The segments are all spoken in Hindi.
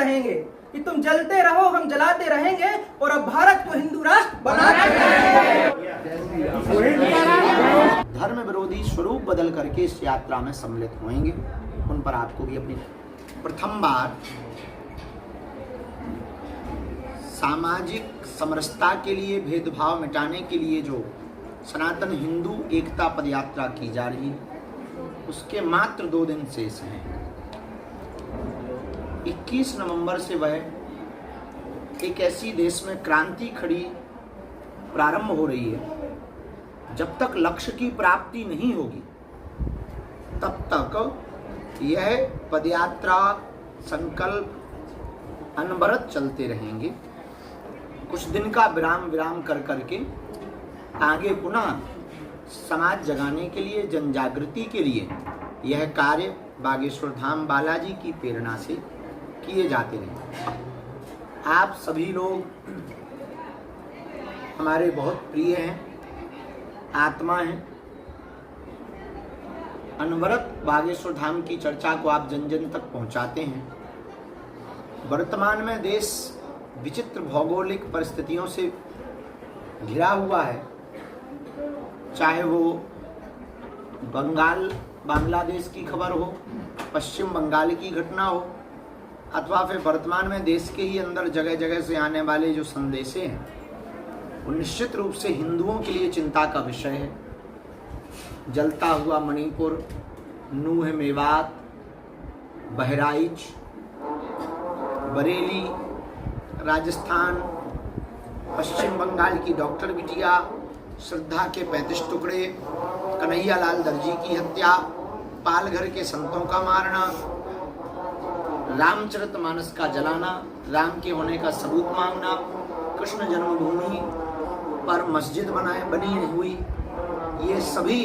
रहेंगे कि तुम जलते रहो, हम जलाते रहेंगे और अब भारत को हिंदू राष्ट्र बनाते रहेंगे। धर्म विरोधी स्वरूप बदल करके इस यात्रा में सम्मिलित होंगे। उन पर आपको भी अपनी प्रथम बार सामाजिक समरसता के लिए, भेदभाव मिटाने के लिए जो सनातन हिंदू एकता पदयात्रा की जा रही है, उसके मात्र 2 दिन शेष हैं। 21 नवंबर से वह एक ऐसी देश में क्रांति खड़ी प्रारंभ हो रही है, जब तक लक्ष्य की प्राप्ति नहीं होगी तब तक यह पदयात्रा संकल्प अनवरत चलते रहेंगे। कुछ दिन का विराम कर करके आगे पुनः समाज जगाने के लिए, जन जागृति के लिए यह कार्य बागेश्वर धाम बालाजी की प्रेरणा से किए जाते रहे। आप सभी लोग हमारे बहुत प्रिय हैं, आत्मा हैं। अनवरत बागेश्वर धाम की चर्चा को आप जन जन तक पहुंचाते हैं। वर्तमान में देश विचित्र भौगोलिक परिस्थितियों से घिरा हुआ है, चाहे वो बांग्लादेश की खबर हो, पश्चिम बंगाल की घटना हो, अथवा फिर वर्तमान में देश के ही अंदर जगह जगह से आने वाले जो संदेश हैं, वो निश्चित रूप से हिंदुओं के लिए चिंता का विषय है। जलता हुआ मणिपुर, नूह मेवात, बहराइच, बरेली, राजस्थान, पश्चिम बंगाल की डॉक्टर बिटिया, श्रद्धा के 35 टुकड़े, कन्हैया लाल दर्जी की हत्या, पालघर के संतों का मारना, रामचरितमानस का जलाना, राम के होने का सबूत मांगना, कृष्ण जन्मभूमि पर मस्जिद बनी हुई, ये सभी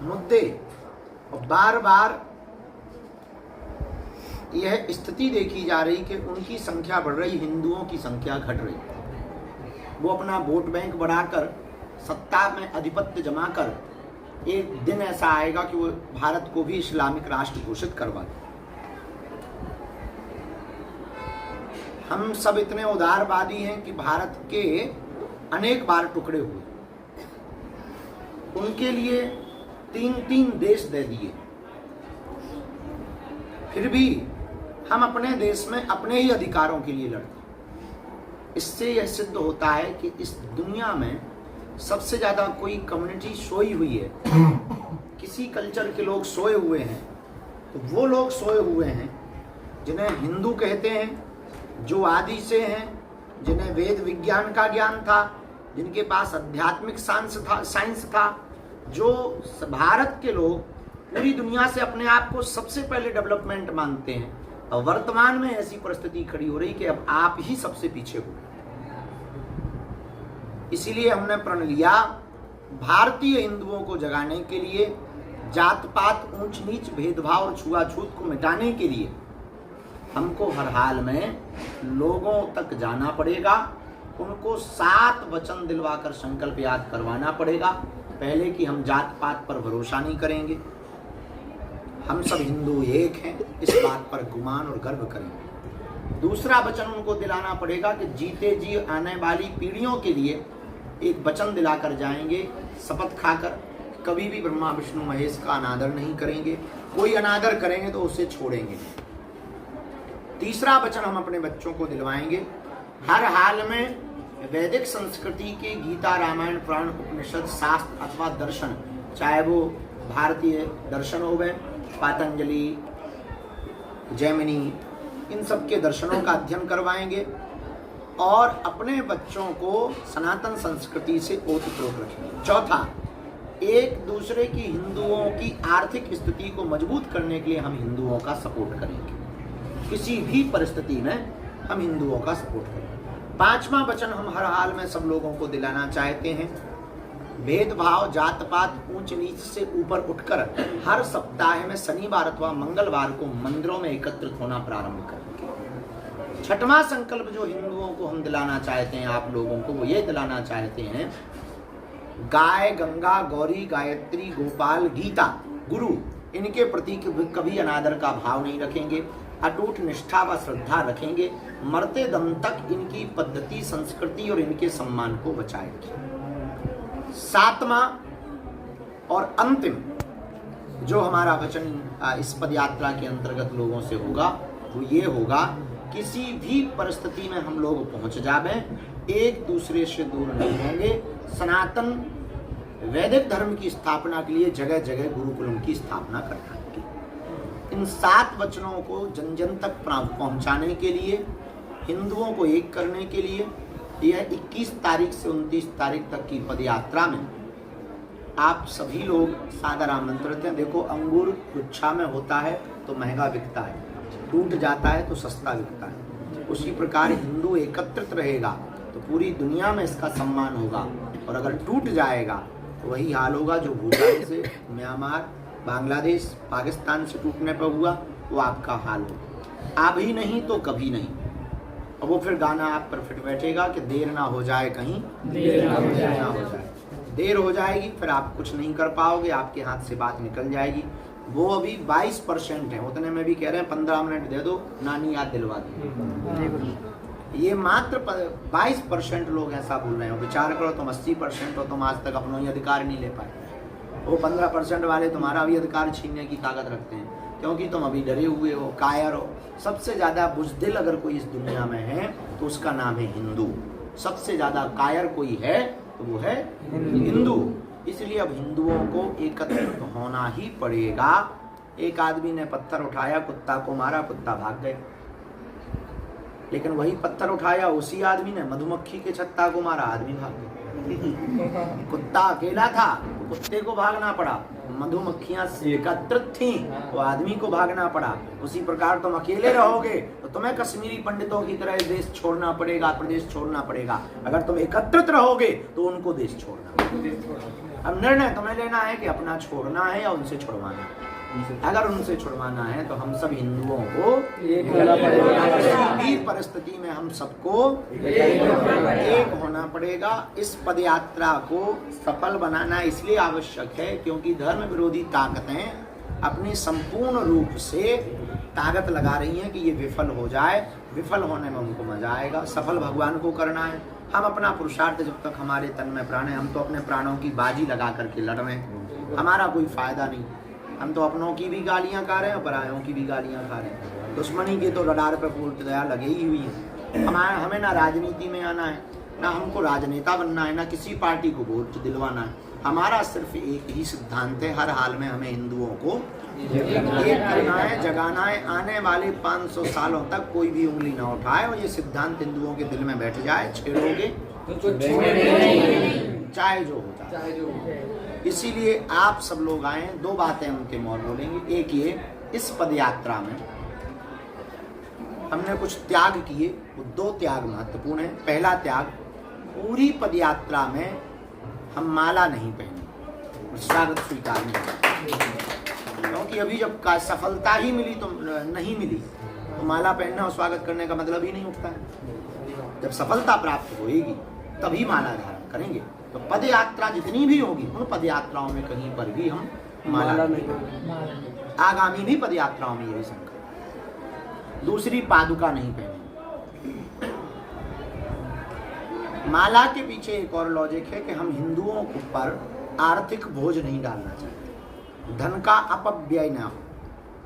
मुद्दे, और बार बार यह स्थिति देखी जा रही कि उनकी संख्या बढ़ रही, हिंदुओं की संख्या घट रही। वो अपना वोट बैंक बढ़ाकर, सत्ता में आधिपत्य जमा कर, एक दिन ऐसा आएगा कि वो भारत को भी इस्लामिक राष्ट्र घोषित करवा दे। हम सब इतने उदारवादी हैं कि भारत के अनेक बार टुकड़े हुए, उनके लिए 3 देश दे दिए, फिर भी हम अपने देश में अपने ही अधिकारों के लिए लड़ते। इससे यह सिद्ध होता है कि इस दुनिया में सबसे ज्यादा कोई कम्युनिटी सोई हुई है, किसी कल्चर के लोग सोए हुए हैं, तो वो लोग सोए हुए हैं जिन्हें हिंदू कहते हैं, जो आदि से हैं, जिन्हें वेद विज्ञान का ज्ञान था, जिनके पास आध्यात्मिक साइंस था, जो भारत के लोग पूरी दुनिया से अपने आप को सबसे पहले डेवलपमेंट मानते हैं। और वर्तमान में ऐसी परिस्थिति खड़ी हो रही कि अब आप ही सबसे पीछे हो। इसीलिए हमने प्रण लिया, भारतीय हिंदुओं को जगाने के लिए, जात पात, ऊंच नीच, भेदभाव और छुआछूत को मिटाने के लिए हमको हर हाल में लोगों तक जाना पड़ेगा, उनको 7 वचन दिलवाकर संकल्प याद करवाना पड़ेगा। पहले कि हम जात पात पर भरोसा नहीं करेंगे, हम सब हिंदू एक हैं, इस बात पर गुमान और गर्व करेंगे। दूसरा वचन उनको दिलाना पड़ेगा कि जीते जी आने वाली पीढ़ियों के लिए एक वचन दिलाकर जाएंगे, शपथ खाकर, कभी भी ब्रह्मा विष्णु महेश का अनादर नहीं करेंगे, कोई अनादर करेंगे तो उसे छोड़ेंगे। तीसरा वचन हम अपने बच्चों को दिलवाएंगे, हर हाल में वैदिक संस्कृति के गीता, रामायण, पुराण, उपनिषद, शास्त्र अथवा दर्शन, चाहे वो भारतीय दर्शन हो गए, पातंजलि, जैमिनी, इन सब के दर्शनों का अध्ययन करवाएंगे और अपने बच्चों को सनातन संस्कृति से ओतप्रोत रखेंगे। चौथा, एक दूसरे की, हिंदुओं की आर्थिक स्थिति को मजबूत करने के लिए हम हिंदुओं का सपोर्ट करेंगे, किसी भी परिस्थिति में हम हिंदुओं का सपोर्ट करेंगे। 5वां वचन हम हर हाल में सब लोगों को दिलाना चाहते हैं, भेदभाव, जात पात, ऊंच नीच से ऊपर उठकर हर सप्ताह में शनिवार अथवा मंगलवार को मंदिरों में एकत्रित होना प्रारंभ करेंगे। 6वां संकल्प जो हिंदुओं को हम दिलाना चाहते हैं, आप लोगों को, वो ये दिलाना चाहते हैं, गाय, गंगा, गौरी, गायत्री, गोपाल, गीता, गुरु, इनके प्रति कभी अनादर का भाव नहीं रखेंगे। अटूट निष्ठा व श्रद्धा रखेंगे, मरते दम तक इनकी पद्धति, संस्कृति और इनके सम्मान को बचाएंगे। सातवां और अंतिम जो हमारा वचन इस पद यात्रा के अंतर्गत लोगों से होगा वो ये होगा, किसी भी परिस्थिति में हम लोग पहुंच जावे, एक दूसरे से दूर नहीं होंगे। सनातन वैदिक धर्म की स्थापना के लिए जगह जगह गुरुकुलम की स्थापना करना है। इन 7 वचनों को जन जन तक पहुंचाने के लिए, हिंदुओं को एक करने के लिए, यह 21 तारीख से 29 तारीख तक की पद यात्रा में आप सभी लोग सादर आमंत्रित हैं। देखो, अंगूर गुच्छा में होता है तो महंगा बिकता है, टूट जाता है तो सस्ता बिकता है। उसी प्रकार हिंदू एकत्रित रहेगा तो पूरी दुनिया में इसका सम्मान होगा, और अगर टूट जाएगा तो वही हाल होगा जो भूटान से, म्यांमार, बांग्लादेश, पाकिस्तान से टूटने पर हुआ, वो आपका हाल होगा। अब ही नहीं तो कभी नहीं। और वो फिर गाना आप पर फिट बैठेगा कि देर ना हो जाए, कहीं देर ना हो जाए। देर हो जाएगी फिर आप कुछ नहीं कर पाओगे, आपके हाथ से बात निकल जाएगी। वो अभी 22% है, उतने में भी कह रहे हैं 15 मिनट दे दो, नानी याद दिलवा दी। ये मात्र 22% लोग ऐसा बोल रहे हो। विचार करो, तुम 80% हो, तुम आज तक अपना ही अधिकार नहीं ले पाए। वो 15% वाले तुम्हारा भी अधिकार छीनने की ताकत रखते हैं, क्योंकि तुम अभी डरे हुए हो, कायर हो। सबसे ज्यादा बुज़दिल अगर कोई इस दुनिया में है तो उसका नाम है हिंदू। सबसे ज्यादा कायर कोई है तो वो है हिंदू। इसलिए अब हिंदुओं को एकत्रित होना ही पड़ेगा। एक आदमी ने पत्थर उठाया, कुत्ता को मारा, कुत्ता भाग गए। लेकिन वही पत्थर उठाया उसी आदमी ने मधुमक्खी के छत्ता को मारा, आदमी भाग गए। कुत्ता अकेला था, कुत्ते को भागना पड़ा। मधुमक्खियां एकत्रित थी, वो आदमी को भागना पड़ा। उसी प्रकार तुम अकेले रहोगे तो तुम्हें कश्मीरी पंडितों की तरह देश छोड़ना पड़ेगा, प्रदेश छोड़ना पड़ेगा। अगर तुम एकत्रित रहोगे तो उनको देश छोड़ना। अब निर्णय तुम्हें लेना है कि अपना छोड़ना है या उनसे छुड़वाना है। अगर उनसे छुड़वाना है तो हम सब हिंदुओं को एक होना पड़ेगा। किसी भी परिस्थिति में हम सबको एक होना पड़ेगा। इस पद यात्रा को सफल बनाना इसलिए आवश्यक है क्योंकि धर्म विरोधी ताकतें अपनी संपूर्ण रूप से ताकत लगा रही हैं कि ये विफल हो जाए। विफल होने में उनको मजा आएगा। सफल भगवान को करना है। हम अपना पुरुषार्थ, जब तक हमारे तन में प्राण है, हम तो अपने प्राणों की बाजी लगा करके लड़ रहे हैं। हमारा कोई फायदा नहीं। हम तो अपनों की भी गालियां खा रहे हैं और परायों की भी गालियां खा रहे हैं। दुश्मनी की तो रडार पे पूर्ण दया लगे ही हुई है। हमें ना राजनीति में आना है, ना हमको राजनेता बनना है, ना किसी पार्टी को वोट दिलवाना है। हमारा सिर्फ एक ही सिद्धांत है, हर हाल में हमें हिंदुओं को एक करना है, जगाना है। आने वाले 500 सालों तक कोई भी उंगली ना उठाए और ये सिद्धांत हिंदुओं के दिल में बैठ जाए। छेड़ोगे चाहे जो हो जाए। इसीलिए आप सब लोग आए। 2 बातें उनके मौन बोलेंगे। एक ये, इस पद यात्रा में हमने कुछ त्याग किए, वो 2 त्याग महत्वपूर्ण है। पहला त्याग, पूरी पद यात्रा में हम माला नहीं पहने, स्वागत स्वीकार नहीं करें। क्योंकि अभी जब का सफलता ही मिली तो नहीं मिली तो माला पहनना और स्वागत करने का मतलब ही नहीं उठता है। जब सफलता प्राप्त होगी तभी माला धारण करेंगे। तो पद यात्रा जितनी भी होगी उन पद यात्राओं में कहीं पर भी हम माला नहीं। आगामी भी पद यात्राओं में यही संकल्प। दूसरी, पादुका नहीं पहने। माला के पीछे एक और लॉजिक है कि हम हिंदुओं के ऊपर आर्थिक बोझ नहीं डालना चाहते। धन का अपव्यय ना हो।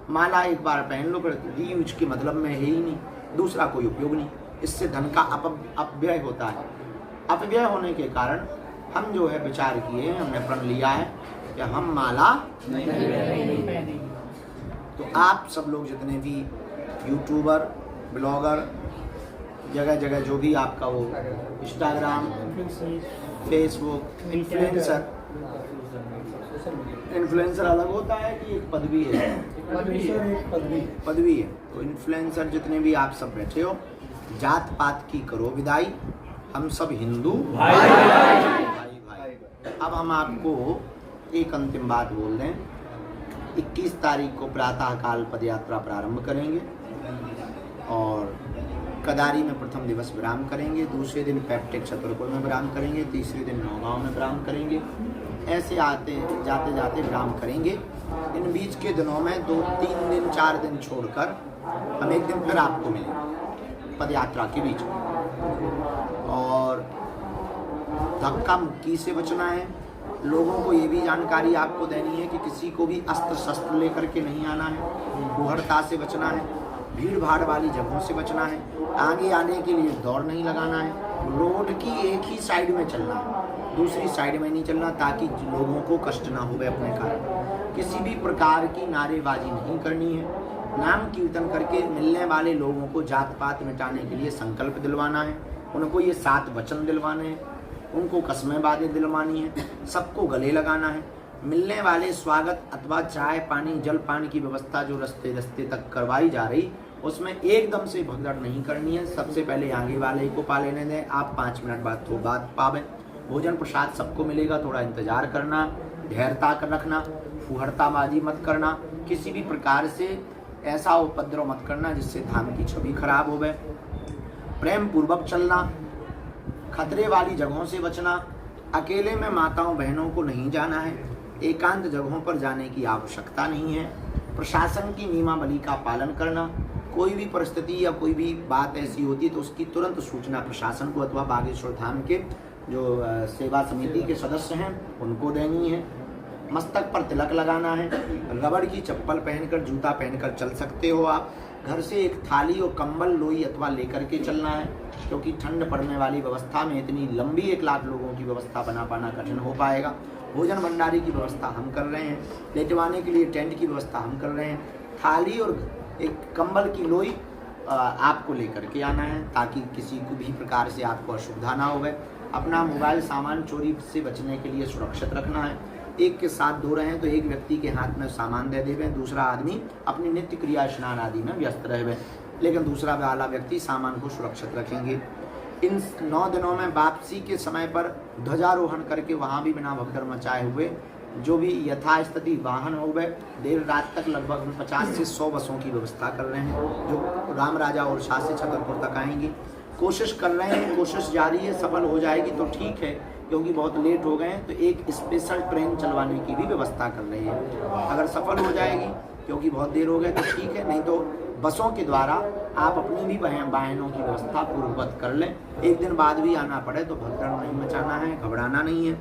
माला एक बार पहन लो, फिर रीयूज के मतलब में है ही नहीं, दूसरा कोई उपयोग नहीं। इससे धन का अपव्यय होता है। अपव्यय होने के कारण हम जो है विचार किए, हमने प्रण लिया है कि हम माला नहीं पहनेंगे। तो आप सब लोग जितने भी यूट्यूबर, ब्लॉगर, जगह जगह जो भी आपका वो इंस्टाग्राम, फेसबुक, इन्फ्लुएंसर अलग होता है कि एक पदवी है? पदवी है। तो इन्फ्लुएंसर जितने भी आप सब बैठे हो, जात पात की करो विदाई। हम सब हिंदू भाई भाई। अब हम आपको एक अंतिम बात बोल दें। 21 तारीख को प्रातः काल पद यात्रा प्रारंभ करेंगे और कदारी में प्रथम दिवस विराम करेंगे। दूसरे दिन पैप्टिक छतरपुर में विराम करेंगे। तीसरे दिन नौगांव में विराम करेंगे। ऐसे आते जाते जाते विराम करेंगे। इन बीच के दिनों में 2-3 दिन 4 दिन छोड़कर हम एक दिन फिर आपको मिलेंगे पद यात्रा के बीच में। और धक्का मुक्की से बचना है। लोगों को ये भी जानकारी आपको देनी है कि किसी को भी अस्त्र शस्त्र लेकर के नहीं आना है। बुहरता से बचना है। भीड़ भाड़ वाली जगहों से बचना है। आगे आने के लिए दौड़ नहीं लगाना है। रोड की एक ही साइड में चलना है, दूसरी साइड में नहीं चलना, ताकि लोगों को कष्ट ना हो अपने कारण। किसी भी प्रकार की नारेबाजी नहीं करनी है। नाम कीर्तन करके मिलने वाले लोगों को जात पात मिटाने के लिए संकल्प दिलवाना है। उनको ये 7 वचन दिलवाने हैं। उनको कस्में बातें दिलवानी है। सबको गले लगाना है। मिलने वाले स्वागत अथवा चाय पानी जल पान की व्यवस्था जो रस्ते रस्ते तक करवाई जा रही, उसमें एकदम से भगदड़ नहीं करनी है। सबसे पहले आगे वाले को पा लेने दें। आप 5 मिनट बाद तो बात पावें। भोजन प्रसाद सबको मिलेगा, थोड़ा इंतजार करना, धैर्यता कर रखना, फुहड़ताबाजी मत करना, किसी भी प्रकार से ऐसा उपद्रव मत करना जिससे धाम की छवि खराब हो गए। प्रेम पूर्वक चलना, खतरे वाली जगहों से बचना, अकेले में माताओं बहनों को नहीं जाना है। एकांत जगहों पर जाने की आवश्यकता नहीं है। प्रशासन की नियमावली का पालन करना। कोई भी परिस्थिति या कोई भी बात ऐसी होती है तो उसकी तुरंत सूचना प्रशासन को अथवा बागेश्वर धाम के जो सेवा समिति के सदस्य हैं उनको देनी है। मस्तक पर तिलक लगाना है। रबड़ की चप्पल पहनकर, जूता पहनकर चल सकते हो आप। घर से एक थाली और कंबल लोई अथवा लेकर के चलना है, क्योंकि ठंड पड़ने वाली व्यवस्था में इतनी लंबी 1 लाख लोगों की व्यवस्था बना पाना कठिन हो पाएगा। भोजन भंडारी की व्यवस्था हम कर रहे हैं। लेटवाने के लिए टेंट की व्यवस्था हम कर रहे हैं। थाली और एक कंबल की लोई आपको लेकर के आना है, ताकि किसी को भी प्रकार से आपको असुविधा ना हो। अपना मोबाइल सामान चोरी से बचने के लिए सुरक्षित रखना है। एक के साथ 2 रहे तो एक व्यक्ति के हाथ में सामान दे देवे, दूसरा आदमी अपनी नित्य क्रिया स्नान आदि में व्यस्त रहे, लेकिन दूसरा वाला व्यक्ति सामान को सुरक्षित रखेंगे। इन 9 दिनों में वापसी के समय पर ध्वजारोहण करके वहाँ भी बिना भगदड़ मचाए हुए जो भी यथास्थिति वाहन हो गए, देर रात तक लगभग 50 से 100 बसों की व्यवस्था कर रहे हैं जो राम राजा और शाह से छतरपुर तक आएंगी। कोशिश कर रहे हैं, कोशिश जारी है। सफल हो जाएगी तो ठीक है, क्योंकि बहुत लेट हो गए हैं तो एक स्पेशल ट्रेन चलवाने की भी व्यवस्था कर रही है। अगर सफल हो जाएगी क्योंकि बहुत देर हो गए तो ठीक है, नहीं तो बसों के द्वारा आप अपनी भी वाहनों की व्यवस्था पूर्ववत कर लें। एक दिन बाद भी आना पड़े तो भगदड़ नहीं मचाना है, घबराना नहीं है।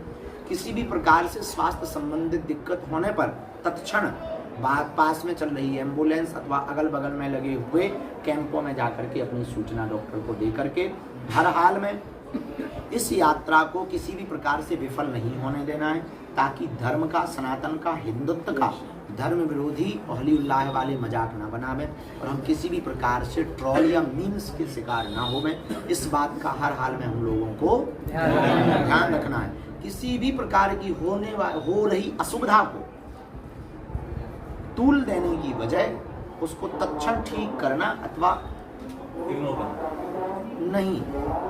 किसी भी प्रकार से स्वास्थ्य संबंधित दिक्कत होने पर तत्क्षण पास में चल रही एम्बुलेंस अथवा अगल बगल में लगे हुए कैंपों में जाकर के अपनी सूचना डॉक्टर को दे करके हर हाल में इस यात्रा को किसी भी प्रकार से विफल नहीं होने देना है, ताकि धर्म का, सनातन का, हिंदुत्व का धर्म विरोधी अहली उल्लाह वाले मजाक ना बनावें और हम किसी भी प्रकार से ट्रोल या मीम्स के शिकार ना होवें। इस बात का हर हाल में हम लोगों को ध्यान रखना है। किसी भी प्रकार की हो रही असुविधा को तूल देने की बजाय उसको तत्क्षण ठीक करना अथवा नहीं,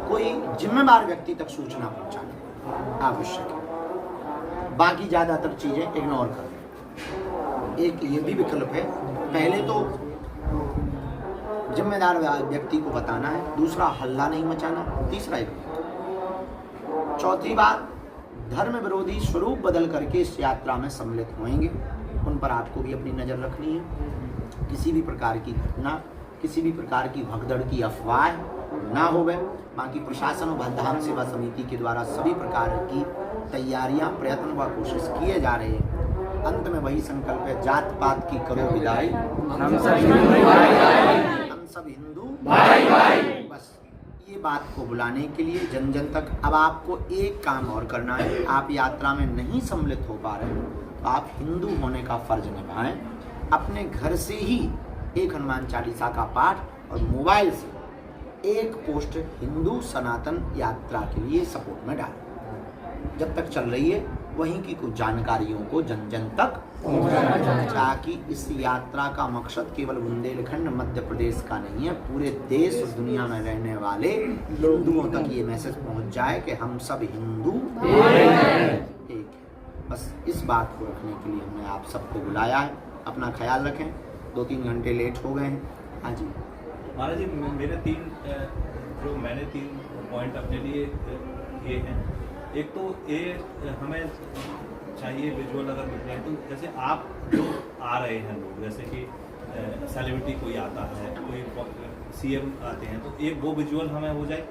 कोई जिम्मेदार व्यक्ति तक सूचना पहुंचाना आवश्यक है। बाकी ज्यादातर चीजें इग्नोर कर। एक ये भी विकल्प है, पहले तो जिम्मेदार व्यक्ति को बताना है, दूसरा हल्ला नहीं मचाना, तीसरा चौथी बात धर्म विरोधी स्वरूप बदल करके इस यात्रा में सम्मिलित होंगे, उन पर आपको भी अपनी नजर रखनी है। किसी भी प्रकार की घटना, किसी भी प्रकार की भगदड़ की अफवाह ना होवे। बाकी प्रशासन और धाम सेवा समिति के द्वारा सभी प्रकार की तैयारियां, प्रयत्न व कोशिश किए जा रहे हैं। अंत में वही संकल्प है, जात पात की करो विदाई, हम सब हिंदू भाई भाई। बस ये बात को बुलाने के लिए जन जन तक अब आपको एक काम और करना है। आप यात्रा में नहीं सम्मिलित हो पा रहे तो आप हिंदू होने का फर्ज निभाएं। अपने घर से ही एक हनुमान चालीसा का पाठ और मोबाइल से एक पोस्ट हिंदू सनातन यात्रा के लिए सपोर्ट में डालें। जब तक चल रही है वहीं की कुछ जानकारियों को जन जन तक ताकि इस यात्रा का मकसद केवल बुंदेलखंड मध्य प्रदेश का नहीं है, पूरे देश और दुनिया में रहने वाले हिंदुओं तक ये मैसेज पहुंच जाए कि हम सब हिंदू एक है। बस इस बात को रखने के लिए हमने आप सबको बुलाया है। अपना ख्याल रखें। 2-3 घंटे लेट हो गए हैं। हाँ जी महाराज जी, मैंने 3 पॉइंट अपने लिए किए हैं। एक तो ये हमें चाहिए विजुअल अगर मिल जाए तो जैसे आप जो आ रहे हैं लोग, जैसे कि सेलिब्रिटी कोई आता है, कोई सीएम आते हैं, तो एक वो विजुअल हमें हो जाए।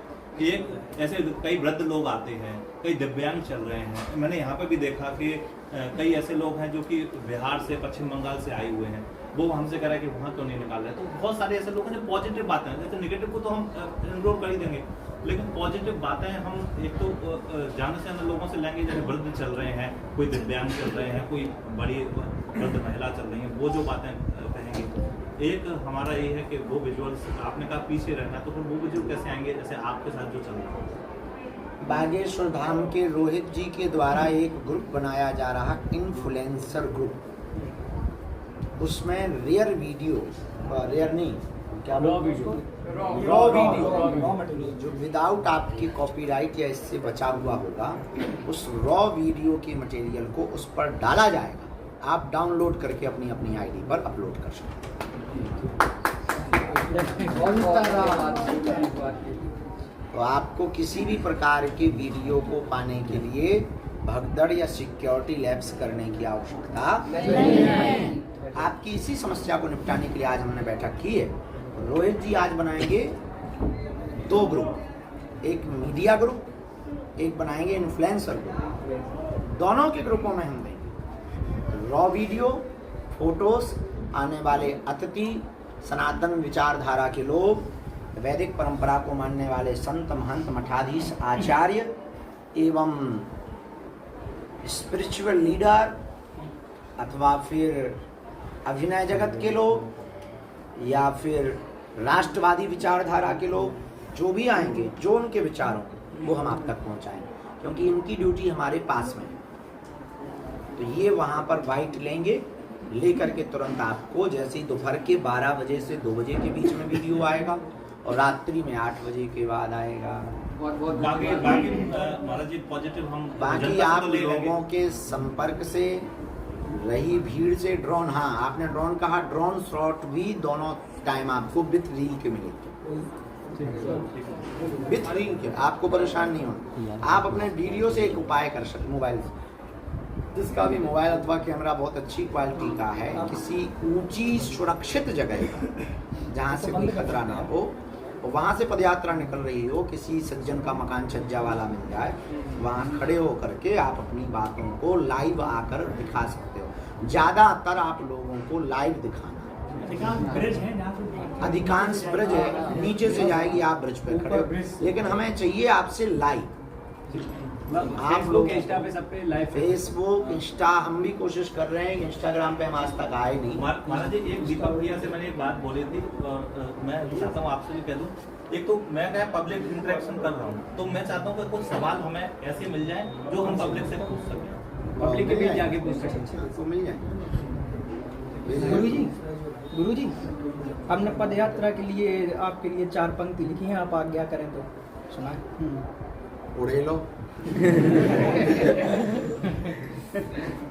एक ऐसे कई वृद्ध लोग आते हैं, कई दिव्यांग चल रहे हैं। मैंने यहाँ पे भी देखा कि कई ऐसे लोग हैं जो कि बिहार से, पश्चिम बंगाल से आए हुए हैं, वो हमसे कह रहा है कि वहाँ क्यों नहीं निकाल रहे। तो बहुत सारे ऐसे लोग हैं जो पॉजिटिव बातें हैं, जैसे नेगेटिव को तो हम इग्नोर कर ही देंगे, लेकिन पॉजिटिव बातें हम एक तो जाने से लोगों से लेंगे। जैसे वृद्ध चल रहे हैं, कोई दिव्यांग चल रहे हैं, कोई बड़ी वृद्ध महिला चल रही हैं, वो जो बातें कहेंगे। एक हमारा ये है कि वो विजुअल्स, आपने कहा पीछे रहना, तो फिर वो विजुअल कैसे आएंगे जैसे आपके साथ जो चल रहा है। बागेश्वर धाम के रोहित जी के द्वारा एक ग्रुप बनाया जा रहा, इन्फ्लुएंसर ग्रुप। उसमें रियर वीडियो, रियर नहीं, क्या रॉ वीडियो जो विदाउट आपकी कॉपीराइट या इससे बचा हुआ होगा, उस रॉ वीडियो के मटेरियल को उस पर डाला जाएगा। आप डाउनलोड करके अपनी अपनी आईडी पर अपलोड कर सकते हैं। तो आपको किसी भी प्रकार के वीडियो को पाने के लिए भगदड़ या सिक्योरिटी लैप्स करने की आवश्यकता नहीं है। आपकी इसी समस्या को निपटाने के लिए आज हमने बैठक की है। रोहित जी आज बनाएंगे 2 ग्रुप, एक मीडिया ग्रुप, एक बनाएंगे इन्फ्लुएंसर ग्रुप। दोनों के ग्रुपों में हम देंगे रॉ वीडियो, फोटोज, आने वाले अतिथि, सनातन विचारधारा के लोग, वैदिक परंपरा को मानने वाले संत, महंत, मठाधीश, आचार्य एवं स्पिरिचुअल लीडर, अथवा फिर अभिनय जगत के लोग, या फिर राष्ट्रवादी विचारधारा के लोग, जो भी आएंगे, जो उनके विचार हों वो हम आप तक पहुंचाएंगे, क्योंकि इनकी ड्यूटी हमारे पास में है। तो ये वहाँ पर बाइट लेंगे, लेकर के तुरंत आपको, जैसे दोपहर के 12 बजे से 2 बजे के बीच में वीडियो आएगा और रात्रि में 8 बजे के बाद आएगा। बाकी आप लोगों के संपर्क से, रही भीड़ से, ड्रोन, हाँ आपने ड्रोन कहा, ड्रोन शॉट भी दोनों टाइम आपको विथ रील के मिलेंगे, विथ रील के, आपको परेशान नहीं होना। आप अपने वीडियो से एक उपाय कर सकते, मोबाइल से, जिसका भी मोबाइल अथवा कैमरा बहुत अच्छी क्वालिटी का है, किसी ऊंची सुरक्षित जगह पर जहाँ से कोई खतरा ना हो, वहाँ से पदयात्रा निकल रही हो, किसी सज्जन का मकान छज्जा वाला मिल जाए, वहाँ खड़े हो करके आप अपनी बातों को लाइव आकर दिखा सकते हो। ज़्यादातर आप लोगों को लाइव दिखाना, अधिकांश ब्रिज है, नीचे से जाएगी, आप ब्रिज पे खड़े हो, लेकिन हमें चाहिए आपसे लाइव। आप लोग इंस्टा पे सब पे लाइव, फेसबुक, इंस्टा हम भी कोशिश कर रहे हैं, इंस्टाग्राम पे हम आज तक आए नहीं। महाराज जी, एक दीपक भैया से मैंने एक बात बोली थी और मैं चाहता हूँ आपसे भी कह दूँ। एक तो मैं क्या पब्लिक इंटरेक्शन कर रहा हूँ, तो मैं चाहता हूँ कि कुछ सवाल हमें ऐसे मिल जाए जो हम पब्लिक से पूछ सकें, पब्लिक के बीच जाके पूछ सकें, तो मिल जाए। गुरुजी, हमने पदयात्रा के लिए आपके लिए 4 पंक्ति लिखी हैं, आप आज्ञा करें तो सुनाएं। उड़े लो।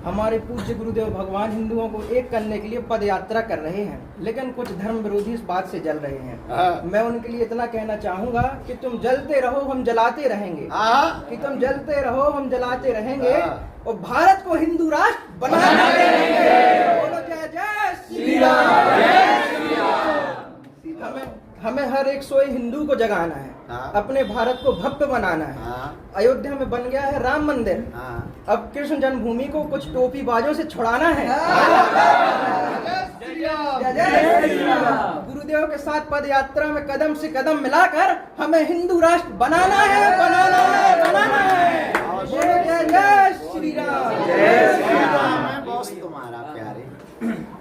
हमारे पूज्य गुरुदेव भगवान हिंदुओं को एक करने के लिए पदयात्रा कर रहे हैं, लेकिन कुछ धर्म विरोधी इस बात से जल रहे हैं। मैं उनके लिए इतना कहना चाहूंगा कि तुम जलते रहो, हम जलाते रहेंगे, कि तुम जलते रहो, हम जलाते रहेंगे, और भारत को हिंदू राष्ट्र बनाते रहेंगे। बोलो जय जय श्री राम। हमें हर एक सोए हिंदू को जगाना है, अपने भारत को भव्य बनाना है। अयोध्या में बन गया है राम मंदिर, अब कृष्ण जन्मभूमि को कुछ टोपी बाजों से छुड़ाना है। गुरुदेव के साथ पद यात्रा में कदम से कदम मिलाकर हमें हिंदू राष्ट्र बनाना है, बनाना है, बनाना है। जय जय श्री राम। जय श्री राम। मैं बॉस तुम्हारा प्यारे,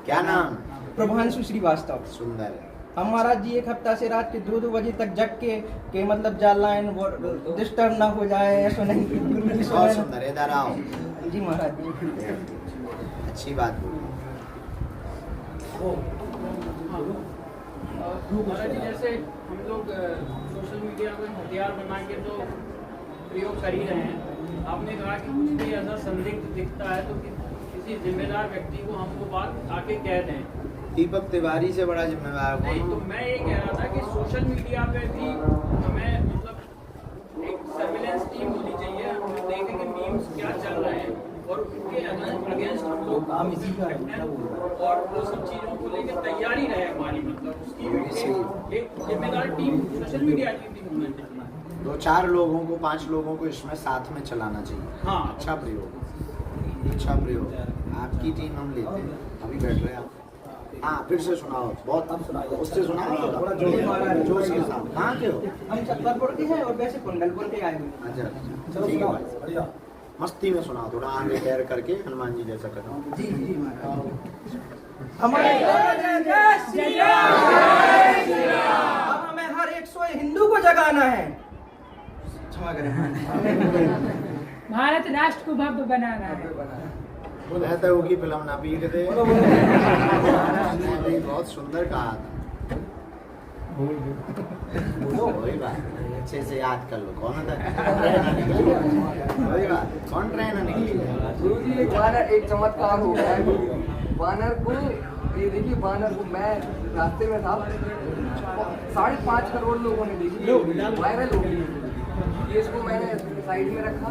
क्या नाम? प्रभांशु श्रीवास्तव। सुंदर। हम महाराज जी 1 हफ्ता से रात के 2-2 बजे तक जग के मतलब जाल लाइन डिस्टर्ब ना हो जाए, ऐसा नहीं। बहुत सुंदर, इधर आओ जी महाराज जी। अच्छी बात बोली महाराज जी। जैसे हम लोग सोशल मीडिया में हथियार बना के तो प्रयोग कर ही रहे हैं। आपने कहा कि कुछ भी ऐसा संदिग्ध दिखता है तो किसी जिम्मेदार व्यक्ति को हम वो बात आके कह दें। दीपक तिवारी से बड़ा जिम्मेदार नहीं, तो मैं ये कह रहा था कि सोशल मीडिया पे भी हमें मतलब एक सर्विलेंस टीम होनी चाहिए, हम देखें कि मीम्स क्या चल रहे हैं और उनके काम इसी का है, क्या बोल रहा है। और वो सब चीजों को लेकर तैयारी रहे हमारी, मतलब उसकी भी एक जिम्मेदार टीम, सोशल मीडिया टीम भी होना चाहिए। 2-4 लोगों को, 5 लोगों को इसमें साथ में चलाना चाहिए। हाँ। अच्छा प्रयोग, अच्छा प्रयोग। आपकी टीम हम लेते हैं, अभी बैठ रहे हैं आप। हाँ, फिर से सुनाओ, बहुत अब सुनाओ, उससे सुनाओ थोड़ा जोश के साथ। कहाँ के हो? हम छतरपुर के हैं और वैसे कुंडलपुर के आए हुए हैं। अच्छा, ठीक है भाई, मस्ती में सुनाओ, थोड़ा आगे पैर करके हनुमान जी जैसा करो। जी जी हमारे अब हमें हर एक सोए हिंदू को जगाना है। क्षमा करें। भारत राष्ट्र को भव्य बनाना है। रहते होगी फिल्म ना पीट दे। बहुत सुंदर कहा था। वही बात, अच्छे से याद कर लो। कौन था? वही बात, कौन ट्रेन निकली? गुरुजी एक बार एक चमत्कार हो गया है। बानर को, ये देखिए, बानर को मैं रास्ते में था, 5.5 करोड़ लोगों ने देखी, वायरल हो गई। ये इसको मैंने साइड में रखा,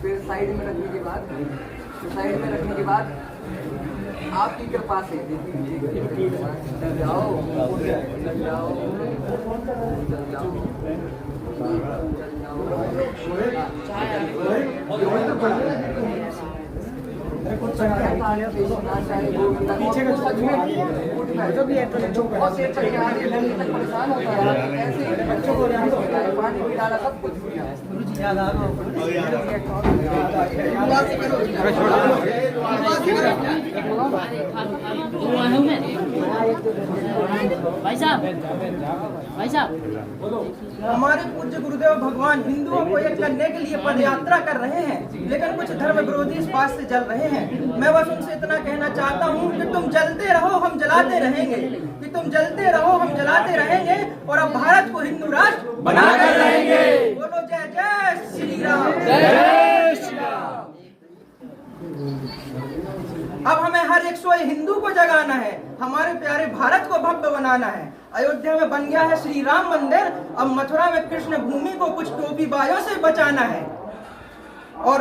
फिर साइड में रखने के बाद आपकी कृपा से चल जाओ, चल जाओ, चल जाओ, परेशान होता है ऐसे बच्चों को पानी भी डाला, सब कुछ भाई साहब हमारे पूज्य गुरुदेव भगवान हिंदुओं को एक करने के लिए पद यात्रा कर रहे हैं, लेकिन कुछ धर्म विरोधी इस बात से जल रहे हैं। मैं बस उनसे इतना कहना चाहता हूँ कि तुम जलते रहो, हम जलाते रहेंगे, कि तुम जलते रहो, हम जलाते रहेंगे, और अब भारत को हिंदू राष्ट्र बनाकर रहेंगे। बोलो जय जय श्री राम। जय श्री राम। अब हमें हर एक सोए हिंदू को जगाना है, हमारे प्यारे भारत को भव्य बनाना है। अयोध्या में बन गया है श्री राम मंदिर, अब मथुरा में कृष्ण भूमि को कुछ टोपी बाजों से बचाना है। और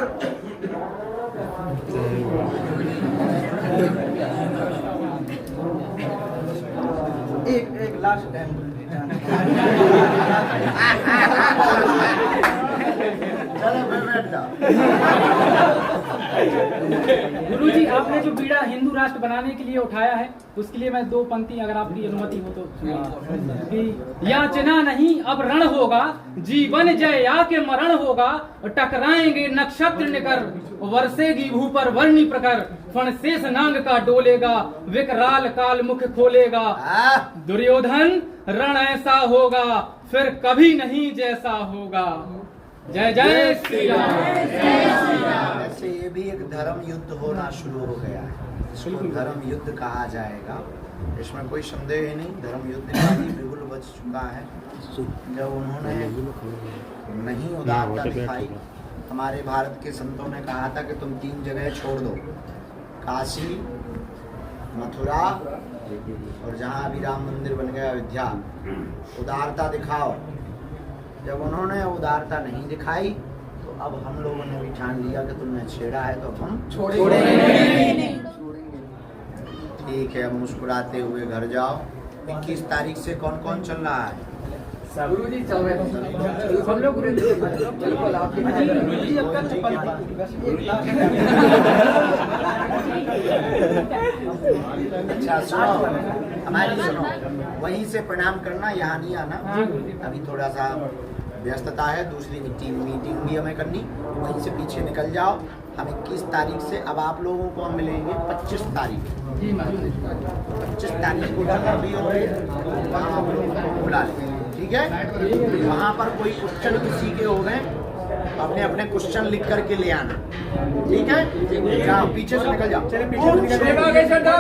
एक लास्ट टाइम गुरुजी, आपने जो बीड़ा हिंदू राष्ट्र बनाने के लिए उठाया है, उसके लिए मैं 2 पंक्ति अगर आपकी अनुमति हो तो। कि याचना नहीं अब रण होगा, जीवन जय या के मरण होगा, टकराएंगे नक्षत्र निकर, वर्षेगी भू पर वर्णी प्रकर, फण शेष नांग का डोलेगा, विकराल काल मुख खोलेगा, दुर्योधन रण ऐसा होगा, फिर कभी नहीं जैसा होगा। जय जय श्री राम। ऐसे ये भी एक धर्म युद्ध होना शुरू हो गया है, इसको धर्म युद्ध कहा जाएगा, इसमें कोई संदेह ही नहीं। धर्म युद्ध का भी बिगुल बच चुका है। जब उन्होंने नहीं उदारता दिखाई, हमारे भारत के संतों ने कहा था कि तुम 3 जगह छोड़ दो, काशी, मथुरा और जहाँ अभी राम मंदिर बन गया अयोध्या, उदारता दिखाओ। जब उन्होंने उदारता नहीं दिखाई तो अब हम लोगों ने भी ठान लिया कि तुमने छेड़ा है तो हम छोड़ेंगे। ठीक है, अब मुस्कुराते हुए घर जाओ। 21 तारीख से कौन कौन चल रहा है? गुरुजी चल रहे हैं हम लोग, बिल्कुल आपकी अच्छा सुनो, हमारी सुनो, वहीं से प्रणाम करना, यहाँ नहीं आना। अभी थोड़ा सा व्यस्तता है, दूसरी मीटिंग भी हमें करनी, वहीं से पीछे निकल जाओ। हम 21 तारीख से, अब आप लोगों को हम मिलेंगे 25 तारीख। 25 तारीख को भी वहाँ आप लोगों को बुला लेंगे, ठीक है? वहाँ पर कोई क्वेश्चन किसी के हो गए, अपने अपने क्वेश्चन लिख करके ले आना, ठीक है? जाओ पीछे से निकल जाओ, चलिए पीछे से निकल जाओ।